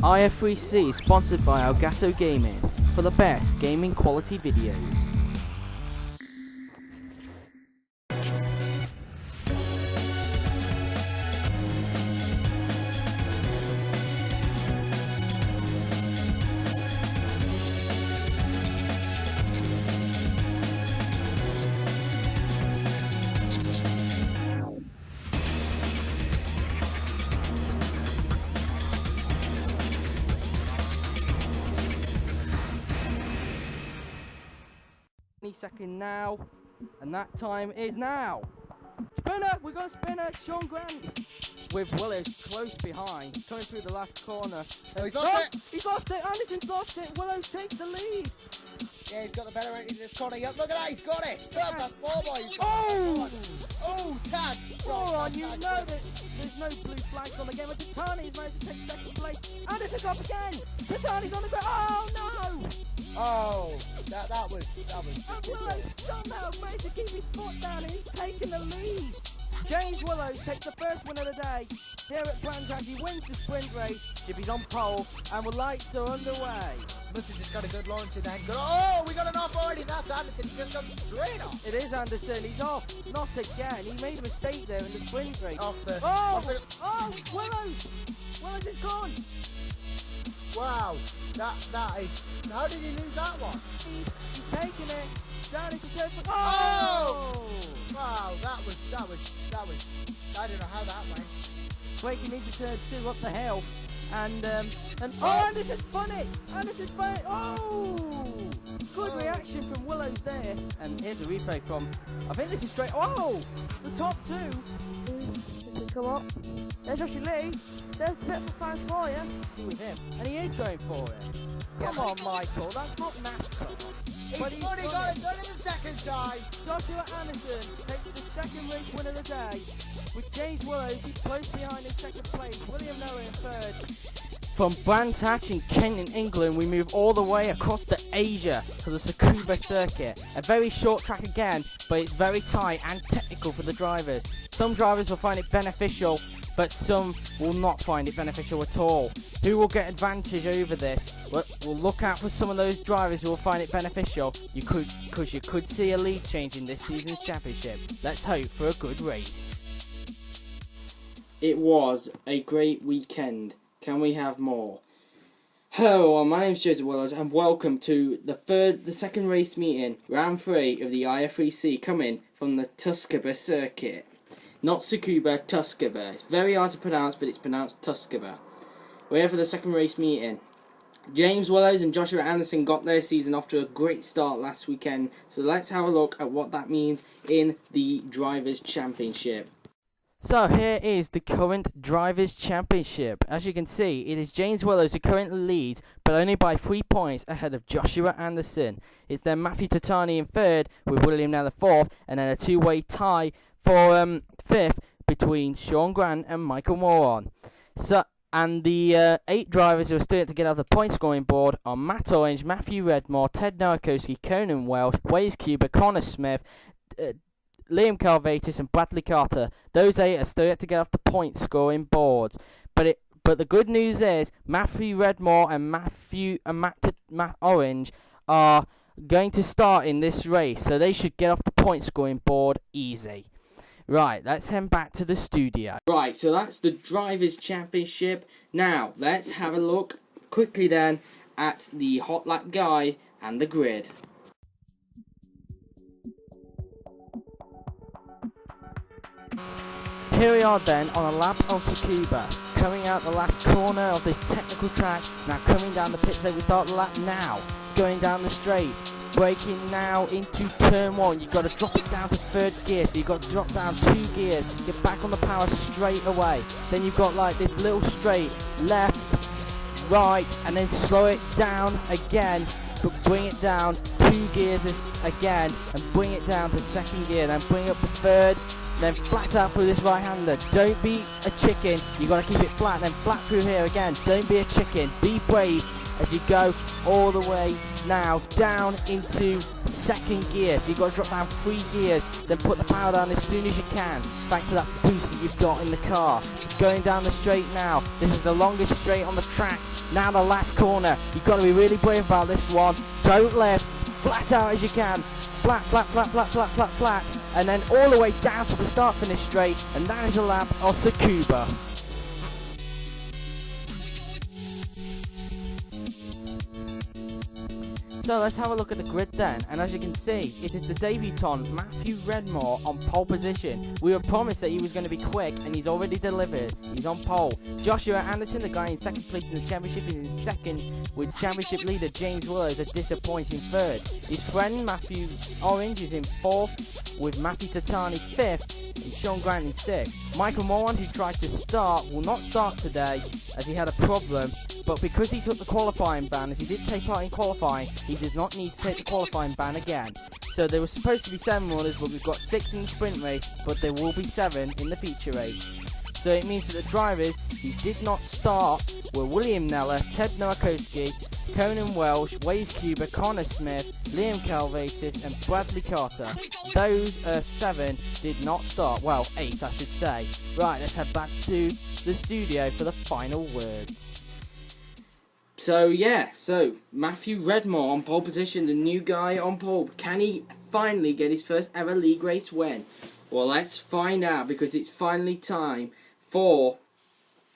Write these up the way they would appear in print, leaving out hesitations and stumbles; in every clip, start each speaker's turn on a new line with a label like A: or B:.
A: IF3C is sponsored by Elgato Gaming for the best gaming quality videos. Second now, and that time is now. Spinner, we got a spinner. Sean Grant with Willows close behind, coming through the last corner.
B: Oh, he's lost it.
A: He's lost it. Anderson's lost it. Willows takes the lead.
B: Yeah, he's got the better rating in this corner. Yep, look at that, he's got it. Still, that's 4 boys. Oh, Tad.
A: Hold on, you know that there's no blue flags on the game. But Tatani's managed to take second place. Anderson's up again. Tatani's on the ground. Oh no!
B: Oh, that was.
A: And Willows somehow managed to keep his foot down and he's taken the lead. James Willows takes the first win of the day here at Gran Turismo. He wins the sprint race. Jimmy's on pole and the lights are underway.
B: Must have just got a good launch in there. Oh, we got an off already. That's Anderson. He's just gone straight off.
A: It is Anderson. He's off. Not again. He made a mistake there in the sprint race. Willows! Willows is gone.
B: Wow, that is. How did he lose that one?
A: He's taking it down into third.
B: Oh! Wow, that was. I don't know how that went.
A: Breaking into turn 2 up the hill, and Anderson spun it. Oh! Good reaction from Willows there. And here's a replay from. I think this is straight. Oh! The top 2.
C: Come up. There's Joshie Lee. There's bits of time for you.
A: With him, and he is going for it. Come on, Michael. That's not NASCAR.
B: He's got it done in the second time.
A: Joshua Anderson takes the second race win of the day, with James Willows close behind in second place. William Noah in third. From Brands Hatch in Kent in England, we move all the way across to Asia to the Tsukuba circuit. A very short track again, but it's very tight and technical for the drivers. Some drivers will find it beneficial, but some will not find it beneficial at all. Who will get advantage over this? We'll look out for some of those drivers who will find it beneficial. Because you could see a lead change in this season's championship. Let's hope for a good race. It was a great weekend. Can we have more? Hello, my name is Joseph Willows and welcome to the second race meeting, round 3 of the IF3C, coming from the Tsukuba circuit. Not Tsukuba, Tsukuba. It's very hard to pronounce, but it's pronounced Tsukuba. We're here for the second race meeting. James Willows and Joshua Anderson got their season off to a great start last weekend, so let's have a look at what that means in the Drivers' Championship. So here is the current Drivers' Championship. As you can see, it is James Willows who currently leads, but only by 3 points ahead of Joshua Anderson. It's then Matthew Tatani in third, with William now the fourth, and then a two-way tie for fifth between Sean Grant and Michael Moron. And the 8 drivers who are still to get out of the point scoring board are Matt Orange, Matthew Redmore, Ted Nowakowski, Conan Welsh, Waze Cuba, Connor Smith, Liam Calvatis and Bradley Carter. Those 8 are still yet to get off the point scoring boards. But the good news is Matthew Redmore and Matt Orange are going to start in this race, so they should get off the point scoring board easy. Right, let's head back to the studio. Right, so that's the Drivers' Championship. Now, let's have a look quickly then at the hot lap guy and the grid. Here we are then on a lap of Tsukuba, coming out the last corner of this technical track, now coming down the pit lane. We start the lap now, going down the straight, braking now into turn 1. You've got to drop it down to 3rd gear, so you've got to drop down 2 gears, get back on the power straight away. Then you've got like this little straight, left, right, and then slow it down again, but bring it down 2 gears again, and bring it down to 2nd gear, then bring it up to 3rd, then flat out through this right-hander. Don't be a chicken, you've got to keep it flat, then flat through here again. Don't be a chicken, be brave as you go all the way now down into 2nd gear. So you've got to drop down 3 gears, then put the power down as soon as you can, thanks to that boost that you've got in the car. Going down the straight now. This is the longest straight on the track, Now the last corner. You've got to be really brave about this one. Don't lift. Flat out as you can. Flat, flat, flat, flat, flat, flat, flat. And then all the way down to the start-finish straight. And that is a lap of Tsukuba. So let's have a look at the grid then, and as you can see, it is the debutant Matthew Redmore on pole position. We were promised that he was going to be quick, and he's already delivered. He's on pole. Joshua Anderson, the guy in second place in the championship, is in second, with championship leader James Willows a disappointing third. His friend Matthew Orange is in fourth, with Matthew Tatani fifth, and Sean Grant in sixth. Michael Moran, who tried to start, will not start today, as he had a problem. But because he took the qualifying ban, as he did take part in qualifying, he does not need to take the qualifying ban again. So there were supposed to be 7 runners, but we've got 6 in the sprint race, but there will be 7 in the feature race. So it means that the drivers who did not start were William Neller, Ted Nowakowski, Conan Welsh, Waze Cuba, Connor Smith, Liam Calvatis and Bradley Carter. Those 7 did not start. Well, 8 I should say. Right, let's head back to the studio for the final words. So Matthew Redmore on pole position, the new guy on pole. Can he finally get his first ever league race win? Well, let's find out, because it's finally time for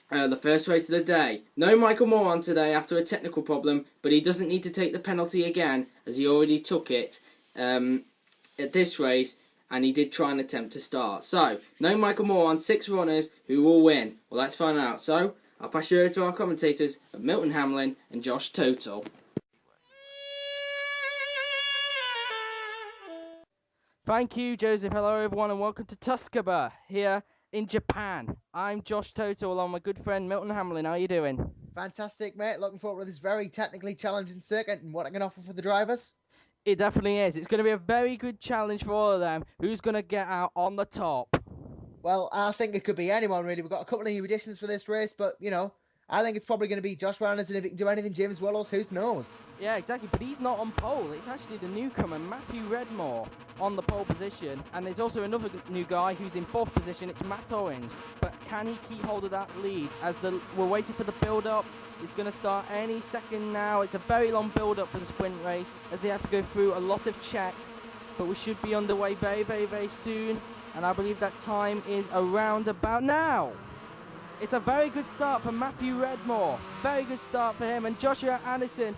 A: the first race of the day. No Michael Moran today after a technical problem, but he doesn't need to take the penalty again, as he already took it at this race, and he did try and attempt to start. So, no Michael Moran, 6 runners who will win. Well, let's find out. So, I'll pass you over to our commentators of Milton Hamlin and Josh Total. Thank you, Joseph. Hello, everyone, and welcome to Tsukuba here in Japan. I'm Josh Total, along with my good friend Milton Hamlin. How are you doing?
B: Fantastic, mate. Looking forward to this very technically challenging circuit and what I can offer for the drivers.
A: It definitely is. It's going to be a very good challenge for all of them. Who's going to get out on the top?
B: Well, I think it could be anyone, really. We've got a couple of new additions for this race, but, you know, I think it's probably going to be Josh Anderson. If he can do anything, James Willows, who knows? Yeah,
A: exactly, but he's not on pole. It's actually the newcomer, Matthew Redmore, on the pole position. And there's also another new guy who's in 4th position. It's Matt Orange. But can he keep hold of that lead? As we're waiting for the build-up. It's going to start any second now. It's a very long build-up for the sprint race, as they have to go through a lot of checks. But we should be underway very, very, very soon. And I believe that time is around about now. It's a very good start for Matthew Redmore. Very good start for him. And Joshua Anderson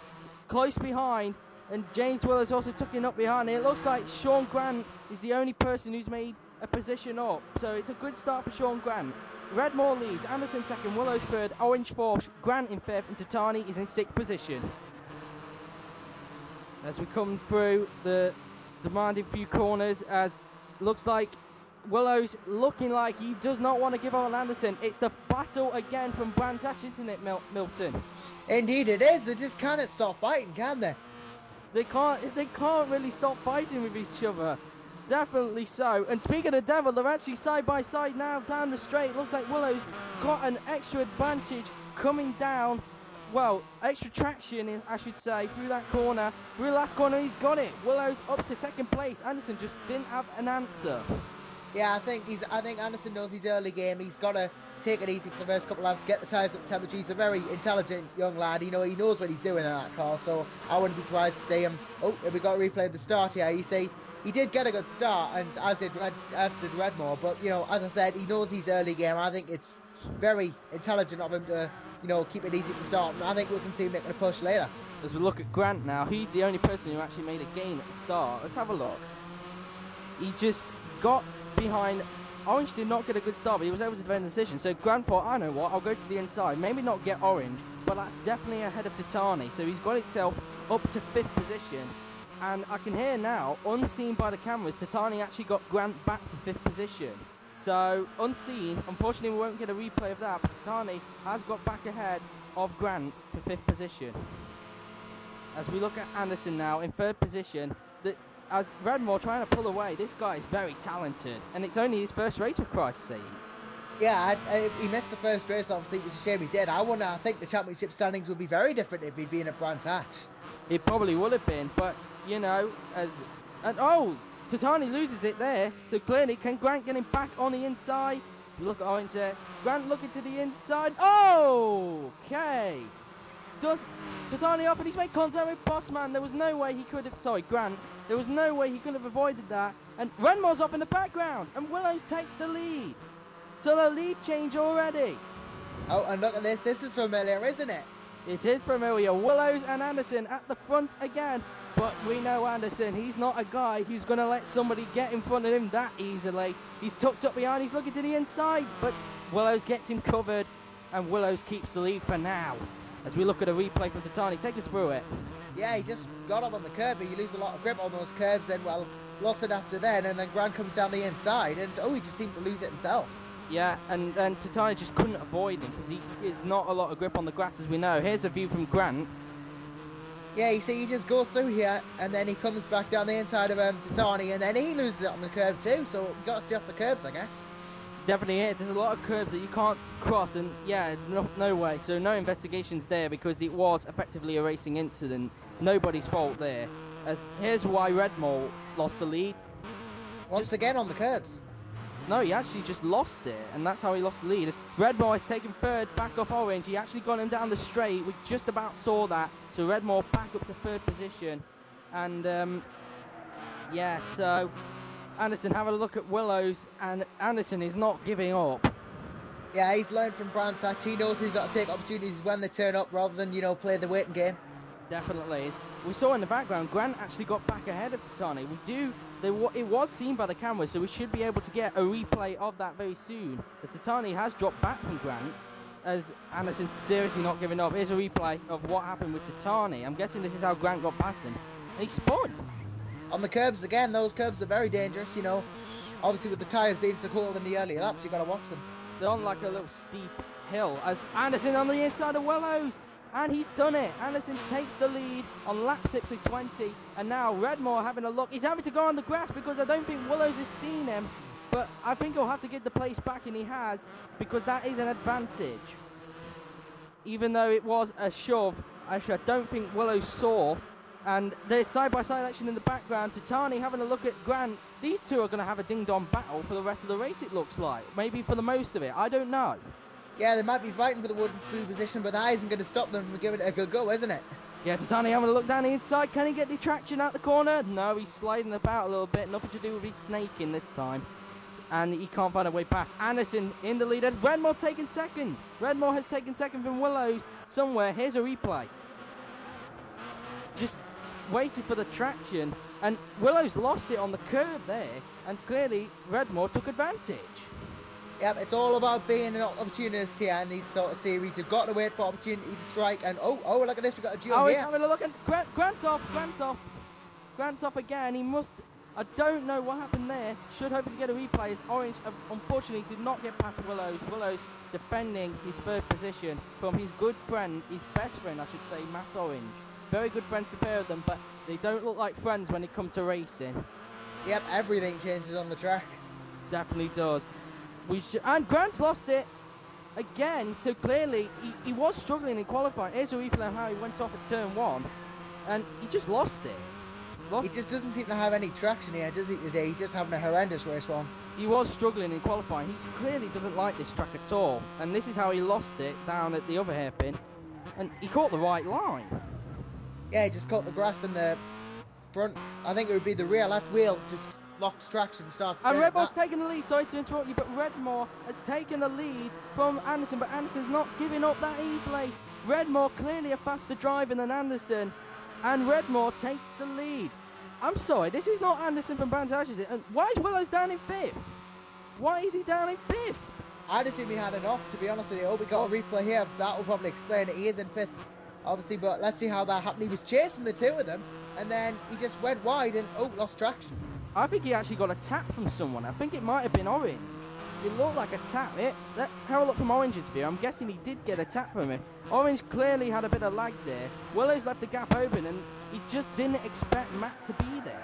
A: close behind. And James Willows also tucking up behind. And it looks like Sean Grant is the only person who's made a position up. So it's a good start for Sean Grant. Redmore leads. Anderson second. Willows third. Orange fourth. Grant in fifth. And Tatani is in 6th position. As we come through the demanding few corners, as looks like Willows looking like he does not want to give up on Anderson. It's the battle again from Brands Hatch, isn't it, Milton?
B: Indeed it is. They just cannot stop fighting, can they?
A: They can't really stop fighting with each other. Definitely so. And speaking of devil, they're actually side by side now down the straight. Looks like Willows got an extra advantage coming down. Well, extra traction, I should say, through that corner. Through the last corner, he's got it. Willows up to 2nd place. Anderson just didn't have an answer.
B: Yeah, I think Anderson knows his early game. He's got to take it easy for the first couple of laps, get the tyres up temperature. He's a very intelligent young lad. You know, he knows what he's doing in that car, so I wouldn't be surprised to see him. Oh, we got to replay the start here. You see, he did get a good start, and as did Redmore, but, you know, as I said, he knows his early game. I think it's very intelligent of him to, you know, keep it easy at the start, and I think we can see him making a push later.
A: As we look at Grant now, he's the only person who actually made a gain at the start. Let's have a look. He just got behind. Orange did not get a good start, but he was able to defend the decision. So Grant thought, I know what, I'll go to the inside. Maybe not get Orange, but that's definitely ahead of Tatani. So he's got himself up to 5th position. And I can hear now, unseen by the cameras, Tatani actually got Grant back for 5th position. So, unseen, unfortunately we won't get a replay of that, but Tatani has got back ahead of Grant for 5th position. As we look at Anderson now in 3rd position, as Redmore trying to pull away, this guy is very talented, and it's only his first race, for Christ's sake.
B: Yeah, he missed the first race, obviously, it was a shame he did. I think the championship standings would be very different if he'd been at Brands Hatch.
A: It probably would have been, but, you know, Tatani loses it there, so clearly, can Grant get him back on the inside? Look at Orange there. Grant looking to the inside. Oh, okay. dust Titani up, and he's made contact with Bossman. There was no way he could have, sorry, Grant. There was no way he could have avoided that. And Redmore's up in the background, and Willows takes the lead. So the lead change already.
B: Oh, and look at this. This is familiar, isn't it?
A: It is familiar. Willows and Anderson at the front again. But we know Anderson, he's not a guy who's going to let somebody get in front of him that easily. He's tucked up behind, he's looking to the inside, but Willows gets him covered, and Willows keeps the lead for now. As we look at a replay from Titani, take us through it.
B: Yeah, he just got up on the curb, but you lose a lot of grip on those curbs, and well, lost it after then, and then Grant comes down the inside, and oh, he just seemed to lose it himself.
A: Yeah, and Titani just couldn't avoid him, because he is not a lot of grip on the grass, as we know. Here's a view from Grant.
B: Yeah, you see, he just goes through here, and then he comes back down the inside of Titani, and then he loses it on the curb too, so you got to stay off the curbs, I guess.
A: Definitely is. There's a lot of curbs that you can't cross, and yeah, no way. So no investigations there, because it was effectively a racing incident. Nobody's fault there. As here's why Redmore lost the lead.
B: Once again on the curbs.
A: No, he actually just lost it, and that's how he lost the lead. As Redmore has taken third back off Orange. He actually got him down the straight. We just about saw that. So Redmore back up to third position. And yeah, so Anderson, have a look at Willows, and Anderson is not giving up.
B: Yeah, he's learned from Brandt. He knows he's got to take opportunities when they turn up rather than, you know, play the waiting game.
A: Definitely is. We saw in the background, Grant actually got back ahead of Titani. It was seen by the camera, so we should be able to get a replay of that very soon. As Titani has dropped back from Grant, as Anderson's seriously not giving up. Here's a replay of what happened with Titani. I'm guessing this is how Grant got past him. And he spun.
B: On the curbs again, those curbs are very dangerous, you know. Obviously with the tyres being so cold in the early laps, you got to watch them.
A: They're on like a little steep hill. As Anderson on the inside of Willows. And he's done it. Anderson takes the lead on lap 6 of 20. And now Redmore having a look. He's having to go on the grass because I don't think Willows has seen him. But I think he'll have to give the place back, and he has, because that is an advantage. Even though it was a shove, actually I don't think Willows saw. And there's side-by-side action in the background. Titani having a look at Grant. These two are going to have a ding-dong battle for the rest of the race, it looks like. Maybe for the most of it. I don't know.
B: Yeah, they might be fighting for the wooden spoon position, but that isn't going to stop them from giving it a good go, isn't it?
A: Yeah, Titani having a look down the inside. Can he get the traction out the corner? No, he's sliding about a little bit. Nothing to do with his snaking this time. And he can't find a way past. Anderson in the lead. Redmore taking second. Redmore has taken second from Willows somewhere. Here's a replay. Just waited for the traction. And Willows lost it on the curve there. And clearly Redmore took advantage.
B: Yep, it's all about being an opportunist here in these sort of series. You've got to wait for opportunity to strike. And oh, look at this. We've got a duel here.
A: He's having a look. And Grant's off. Grant's off again. He must... I don't know what happened there. Should hope to get a replay as Orange unfortunately did not get past Willows. Willows defending his third position from his good friend, his best friend I should say, Matt Orange. Very good friends, the pair of them, but they don't look like friends when it comes to racing.
B: Yep, everything changes on the track.
A: Definitely does. And Grant's lost it again, so clearly he was struggling in qualifying. Here's a replay of how he went off at turn 1, and he just lost it.
B: He just doesn't seem to have any traction here, does he, today? He's just having a horrendous race one.
A: He was struggling in qualifying. He clearly doesn't like this track at all. And this is how he lost it down at the other hairpin. And he caught the right line.
B: Yeah, he just caught the grass in the front. I think it would be the rear left wheel just locks traction and starts spinning.
A: And Redmore's taken the lead. Sorry to interrupt you, but Redmore has taken the lead from Anderson. But Anderson's not giving up that easily. Redmore clearly a faster driver than Anderson. And Redmore takes the lead. I'm sorry, this is not Anderson from Brands Hatch, is it? And why is Willows down in 5th? Why is he down in 5th?
B: I'd assume he had enough, to be honest with you. Oh, we got a replay here. That will probably explain it. He is in 5th, obviously, but let's see how that happened. He was chasing the two of them, and then he just went wide and, lost traction.
A: I think he actually got a tap from someone. I think it might have been Orange. It looked like a tap. Have a look from Orange's view. I'm guessing he did get a tap from him. Orange clearly had a bit of lag there. Willows left the gap open, and he just didn't expect Matt to be there.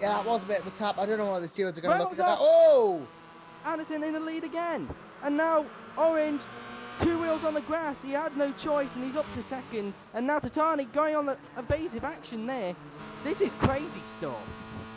B: Yeah, that was a bit of a tap. I don't know what the stewards are going to look at that. Oh!
A: Anderson in the lead again. And now Orange, 2 wheels on the grass. He had no choice, and he's up to second. And now Titani going on the evasive action there. This is crazy stuff.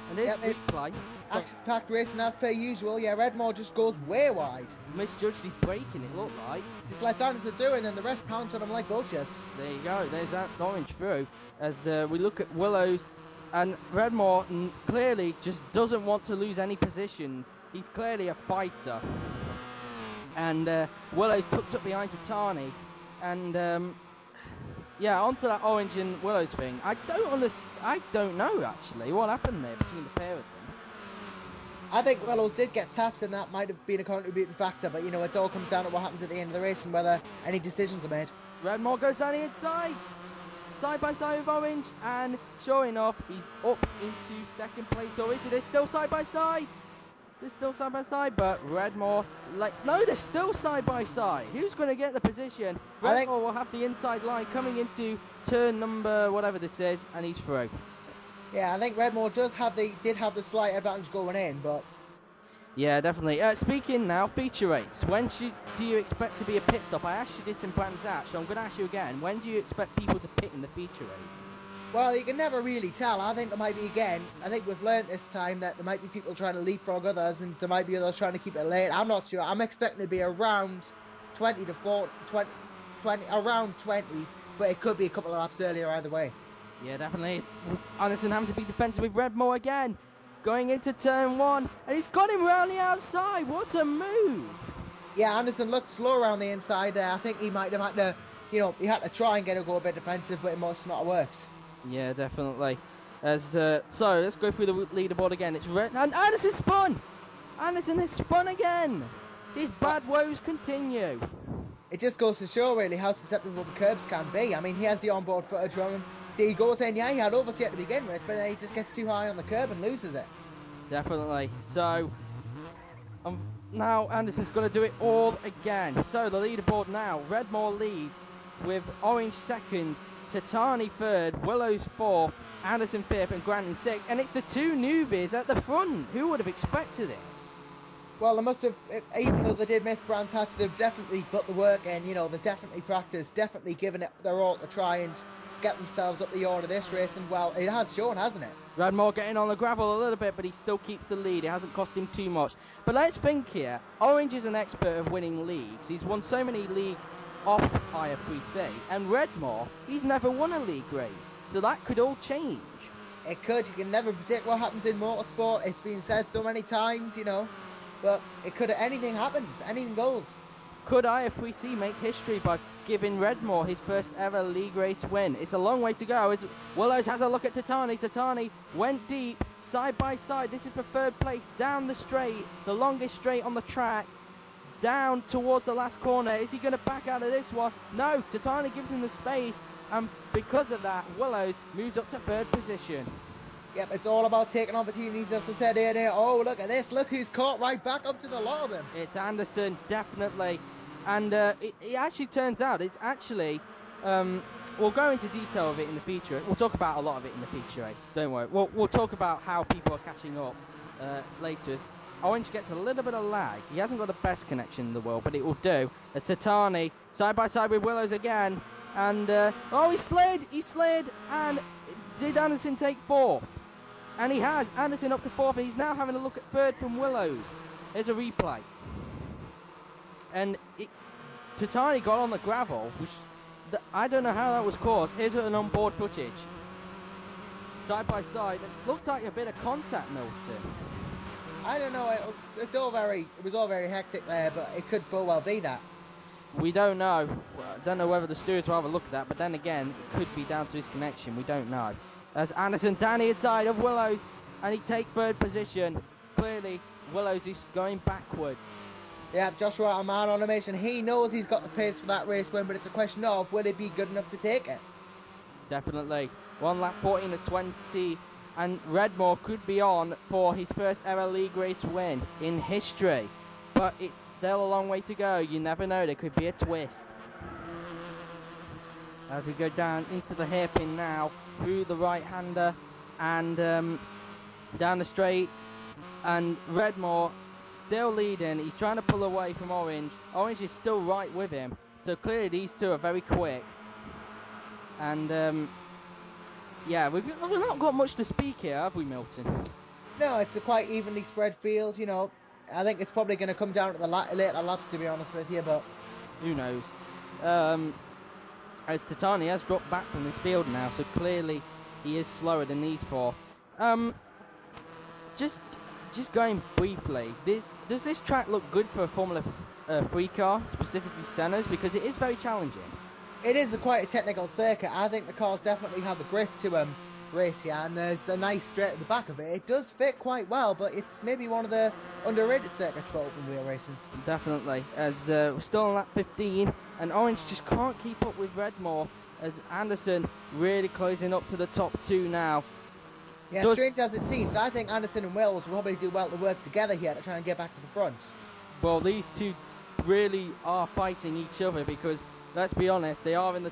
A: And there's
B: Yep,
A: replay. So
B: Action-packed racing as per usual. Yeah, Redmore just goes way wide.
A: misjudged his braking, it looked like.
B: Just lets Anderson do it, and then the rest pounce on him like vultures.
A: There you go. There's that orange through. As we look at Willows, and Redmore clearly just doesn't want to lose any positions. He's clearly a fighter. And Willows tucked up behind Tatani. And yeah, onto that orange and Willows thing. I don't know actually what happened there between the pair of them.
B: I think Willows did get tapped, and that might have been a contributing factor, but you know, it all comes down to what happens at the end of the race and whether any decisions are made.
A: Redmore goes down the inside, side by side with Orange, and sure enough, he's up into second place. Or is it? They're still side by side. They're still side by side, but Redmore, no, they're still side by side. Who's going to get the position? Redmore will have the inside line coming into turn number whatever this is, and he's through.
B: Yeah, I think Redmore did have the slight advantage going in, but
A: yeah, definitely. Speaking now, feature race. When do you expect to be a pit stop? I asked you this in Brands Hatch, so I'm going to ask you again. When do you expect people to pit in the feature race?
B: well, you can never really tell. I think there might be, again, I think we've learned this time that there might be people trying to leapfrog others, and there might be others trying to keep it late. I'm not sure. I'm expecting to be around 20 to 40, 20, around 20, but it could be a couple of laps earlier either way.
A: Yeah, definitely. It's Anderson having to be defensive with Redmore again. Going into turn one, and he's got him round the outside. What a move!
B: Yeah, Anderson looked slow around the inside there. I think he might have had to, you know, he had to try and get a go a bit defensive, but it must not have worked.
A: Yeah, definitely. So let's go through the leaderboard again. It's Red, and Anderson spun. Anderson has spun again. His bad woes continue.
B: It just goes to show really how susceptible the curbs can be. I mean, he has the onboard footage from him. See, he goes in, yeah, he had overset to begin with, but then he just gets too high on the curb and loses it.
A: Definitely. So now Anderson's going to do it all again. So the leaderboard now, Redmore leads with Orange second, Tatani third, Willows fourth, Anderson fifth, and Grant in sixth. And it's the two newbies at the front. Who would have expected it?
B: Well, they must have, even though they did miss Brands Hatch, they've definitely put the work in, you know, they've definitely practiced, definitely given it their all to try and get themselves up the order of this race, and well, it has shown, hasn't it?
A: Redmore getting on the gravel a little bit, but he still keeps the lead. It hasn't cost him too much. But let's think here. Orange is an expert of winning leagues. He's won so many leagues off IF3C. And Redmore, he's never won a league race. So that could all change.
B: It could. You can never predict what happens in motorsport. It's been said so many times, you know. But it could, anything happens. Anything goes.
A: Could IF3C make history by giving Redmore his first ever league race win? It's a long way to go. Willows has a look at Tatani. Tatani went deep, side by side. This is for third place, down the straight, the longest straight on the track, down towards the last corner. Is he going to back out of this one? No, Tatani gives him the space, and because of that, Willows moves up to third position.
B: Yep, it's all about taking opportunities, as I said earlier. Oh, look at this. Look who's caught right back up to the lot of them.
A: It's Anderson, definitely. And it actually turns out it's actually, we'll go into detail of it in the feature. We'll talk about a lot of it in the feature race, don't worry. We'll talk about how people are catching up later. As Orange gets a little bit of lag. He hasn't got the best connection in the world, but it will do. It's Tatani, side by side with Willows again. And, oh, he slid, and did Anderson take fourth? And he has. Anderson up to fourth, and he's now having a look at third from Willows. There's a replay. And Tatani got on the gravel, which I don't know how that was caused. Here's an onboard footage. Side by side. It looked like a bit of contact, Milton.
B: I don't know. It was all very hectic there, but it could full well be that.
A: We don't know. I don't know whether the stewards will have a look at that, but then again, it could be down to his connection. We don't know. As Anderson down the inside of Willows, and he takes third position. Clearly, Willows is going backwards.
B: Yeah, Joshua, a man on a mission. He knows he's got the pace for that race win, but it's a question of will it be good enough to take it?
A: Definitely. 1 lap 14 of 20, and Redmore could be on for his first ever league race win in history. But it's still a long way to go. You never know, there could be a twist. As we go down into the hairpin now, through the right-hander, and down the straight, and Redmore still leading. He's trying to pull away from Orange. Orange is still right with him, so clearly these two are very quick. And yeah, we've not got much to speak here, have we, Milton?
B: No, it's a quite evenly spread field, you know. I think it's probably going to come down to the later laps, to be honest with you, but...
A: Who knows? As Titani has dropped back from this field now, so clearly he is slower than these four. Just going briefly, does this track look good for a Formula 3 car, specifically Senna's? Because it is very challenging.
B: It is quite a technical circuit. I think the cars definitely have the grip to race here, and there's a nice straight at the back of it. It does fit quite well, but it's maybe one of the underrated circuits for open wheel racing.
A: Definitely, as we're still on lap 15, and Orange just can't keep up with Redmore, as Anderson really closing up to the top two now.
B: Yeah, strange as it seems, I think Anderson and Wills will probably do well to work together here to try and get back to the front.
A: Well, these two really are fighting each other because, let's be honest, they are in the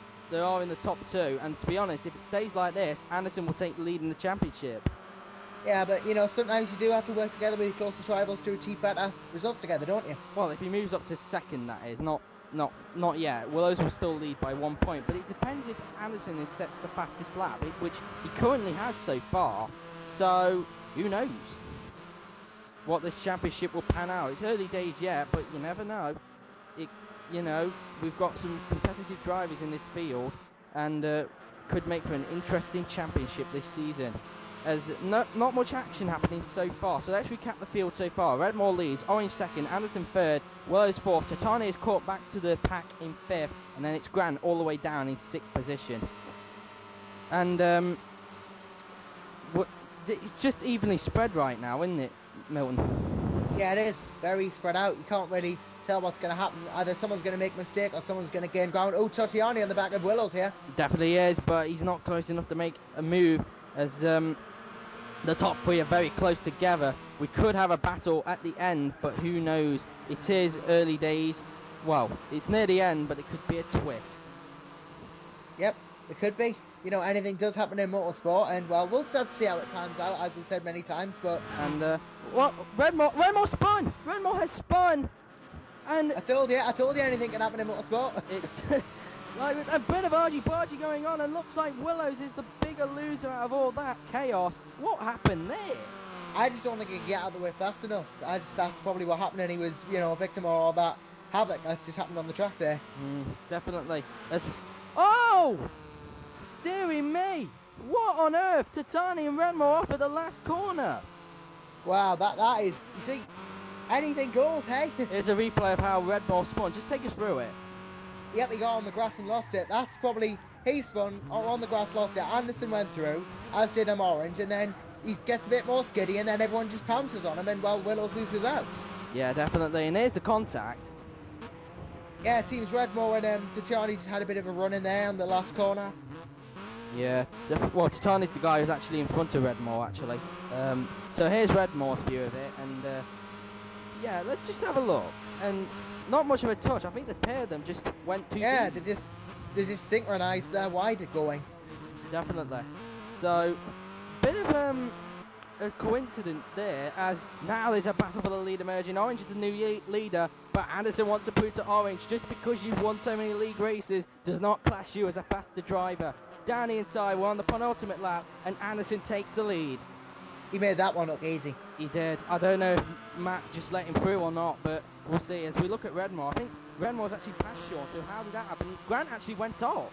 A: top two, and to be honest, if it stays like this, Anderson will take the lead in the championship.
B: Yeah, but you know, sometimes you do have to work together with your closest rivals to achieve better results together, don't you?
A: Well, if he moves up to second, that is, not yet. Willows will still lead by 1 point, but it depends if Anderson sets the fastest lap, which he currently has so far. So who knows what this championship will pan out. It's early days yet, but you never know. You know, we've got some competitive drivers in this field, and could make for an interesting championship this season. As not much action happening so far. So let's recap the field so far. Redmore leads, Orange second, Anderson third, Willows fourth, Titani is caught back to the pack in fifth, and then it's Grant all the way down in sixth position. And it's just evenly spread right now, isn't it, Milton?
B: Yeah, it is very spread out. You can't really tell what's going to happen. Either someone's going to make a mistake or someone's going to gain ground. Oh, Tatiani on the back of Willows here.
A: Definitely is, but he's not close enough to make a move, as the top three are very close together. We could have a battle at the end, but who knows? It is early days. Well, it's near the end, but it could be a twist.
B: Yep, it could be. You know, anything does happen in motorsport, and well, we'll just have to see how it pans out, as we've said many times. But
A: what? Redmore spun. Redmore has spun, and
B: I told you, anything can happen in motorsport.
A: Like a bit of argy-bargy going on, and looks like Willows is the bigger loser out of all that chaos. What happened there?
B: I just don't think he can get out of the way fast enough. That's probably what happened, and he was, you know, a victim of all that havoc that's just happened on the track there.
A: Definitely. Oh! Dearie me! What on earth? Titani and Redmore off at the last corner.
B: Wow, that is, you see, anything goes, hey?
A: Here's a replay of how Redmore spun. Just take us through it.
B: Yep, he got on the grass and lost it. That's probably, he spun, on the grass, lost it. Anderson went through, as did Orange, and then he gets a bit more skiddy, and then everyone just pounces on him, and well, Willows loses out. Yeah,
A: definitely, and here's the contact.
B: Yeah, it seems Redmore and Tatiani's had a bit of a run in there on the last corner.
A: Yeah, well, Titani's the guy who's actually in front of Redmore, actually. So here's Redmore's view of it, and yeah, let's just have a look. And not much of a touch. I think the pair of them just went too deep.
B: they just synchronised their wide going.
A: Definitely. So, bit of a coincidence there, as now there's a battle for the lead emerging. Orange is the new leader, but Anderson wants to prove to Orange, just because you've won so many league races does not class you as a faster driver. Down the inside, we're on the penultimate lap, and Anderson takes the lead.
B: He made that one look easy.
A: He did. I don't know if Matt just let him through or not, but we'll see. As we look at Redmore, I think Redmore's actually passed Sean, so how did that happen? Grant actually went off.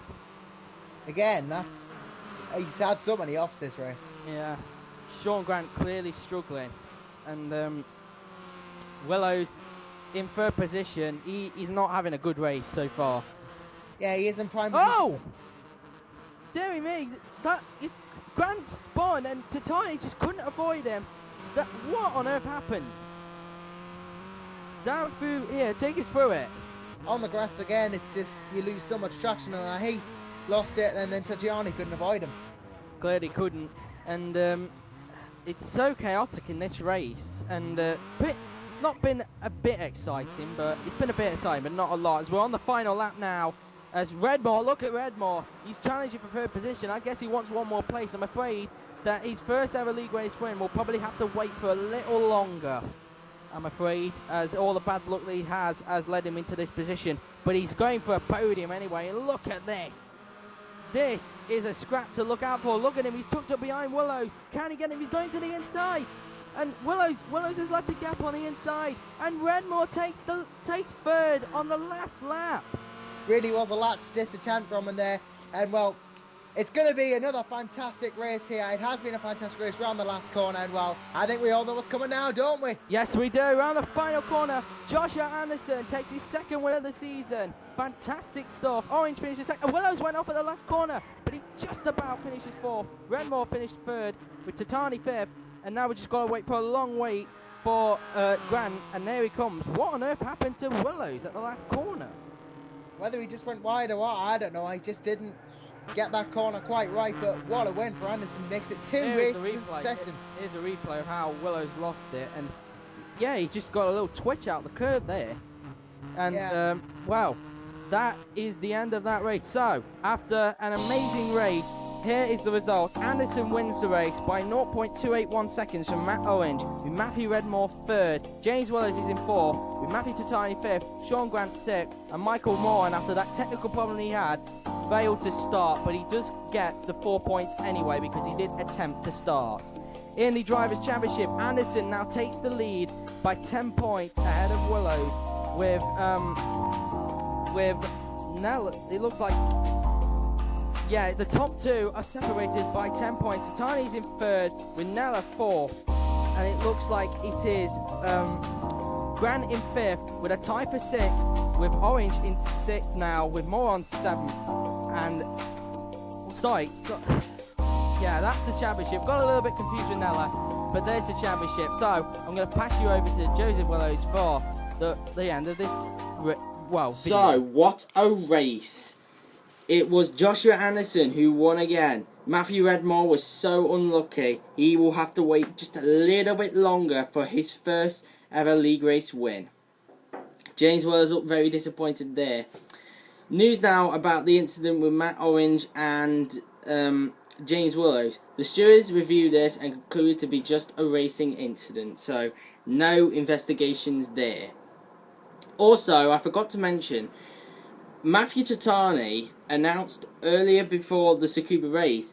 B: Again, he's had so many offs this race.
A: Yeah. Sean Grant clearly struggling. And Willows in third position. He's not having a good race so far.
B: Yeah, he is in prime position.
A: Oh! Dearie me, Grant spun and Titani just couldn't avoid him. What on earth happened? Down through here, take us through it.
B: On the grass again, it's just, you lose so much traction, and he lost it, and then Tatiani couldn't avoid him.
A: Clearly couldn't, and it's so chaotic in this race, and not been a bit exciting, but it's been a bit exciting, but not a lot. As we're on the final lap now, as Redmore, look at Redmore, he's challenging for third position. I guess he wants one more place. I'm afraid that his first ever league race win will probably have to wait for a little longer, I'm afraid, as all the bad luck that he has led him into this position. But he's going for a podium anyway, and look at this. This is a scrap to look out for. Look at him, he's tucked up behind Willows. Can he get him? He's going to the inside. And Willows has left a gap on the inside, and Redmore takes third on the last lap.
B: Really was a last-ditch attempt from him there, and well, it's going to be another fantastic race here. It has been a fantastic race around the last corner, and well, I think we all know what's coming now, don't we?
A: Yes, we do. Around the final corner, Joshua Anderson takes his second win of the season. Fantastic stuff. Orange finishes second. Willows went off at the last corner, but he just about finishes fourth. Redmore finished third, with Tatani fifth, and now we just got to wait for a long wait for Grant, and there he comes. What on earth happened to Willows at the last corner?
B: Whether he just went wide or what, I don't know. I just didn't get that corner quite right, but what a win for Anderson. Makes it two races in succession.
A: Here's a replay of how Willows lost it, and yeah, he just got a little twitch out the curb there. And
B: yeah.
A: wow, that is the end of that race. So after an amazing race, here is the results. Anderson wins the race by 0.281 seconds from Matt Orange, with Matthew Redmore third. James Willows is in fourth, with Matthew Tatani fifth, Sean Grant sixth, and Michael Moran, after that technical problem he had, failed to start, but he does get the 4 points anyway because he did attempt to start. In the Drivers' Championship, Anderson now takes the lead by 10 points ahead of Willows, with Nell. It looks like, yeah, the top two are separated by 10 points. Tatani's in third, with Nella fourth, and it looks like it is Grant in fifth, with a tie for sixth, with Orange in sixth now, with Moran seventh, and yeah, that's the championship. Got a little bit confused with Nella, but there's the championship. So I'm going to pass you over to Joseph Willows for the end of this video.
D: So what a race! It was Joshua Anderson who won again. Matthew Redmore was so unlucky. He will have to wait just a little bit longer for his first ever league race win. James Willows looked very disappointed there. News now about the incident with Matt Orange and James Willows. The stewards reviewed this and concluded to be just a racing incident, so no investigations there. Also, I forgot to mention, Matthew Tatani announced earlier before the Tsukuba race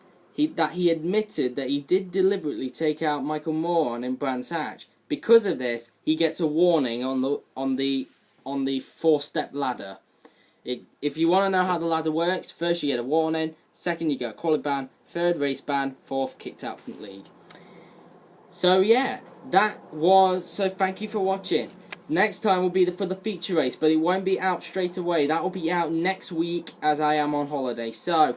D: that he admitted that he did deliberately take out Michael Moran in Brands Hatch. Because of this, he gets a warning on the 4-step ladder. If you want to know how the ladder works, first you get a warning, second you get a quality ban, third race ban, fourth kicked out from the league. So yeah, so thank you for watching. Next time will be for the feature race, but it won't be out straight away. That will be out next week as I am on holiday. So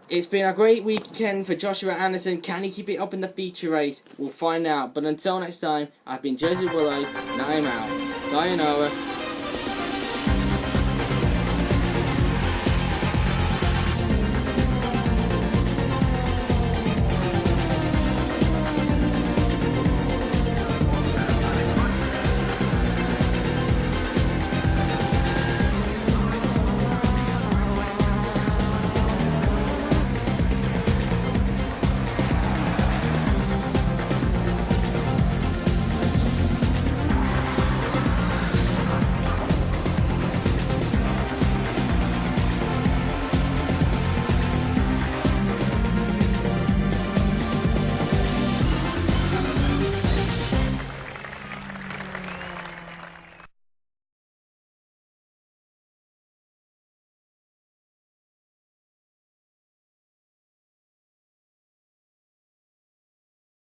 D: it's been a great weekend for Joshua Anderson. Can he keep it up in the feature race? We'll find out. But until next time, I've been Joseph Willows, and I'm out. Sayonara.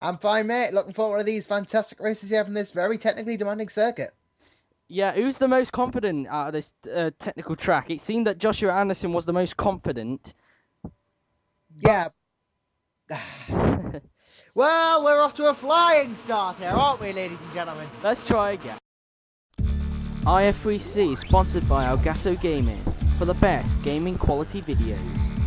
B: I'm fine, mate. Looking forward to these fantastic races here from this very technically demanding circuit.
A: Yeah, who's the most confident out of this technical track? It seemed that Joshua Anderson was the most confident.
B: Yeah. Well, we're off to a flying start here, aren't we, ladies and gentlemen?
A: Let's try again. IF3C is sponsored by Elgato Gaming for the best gaming quality videos.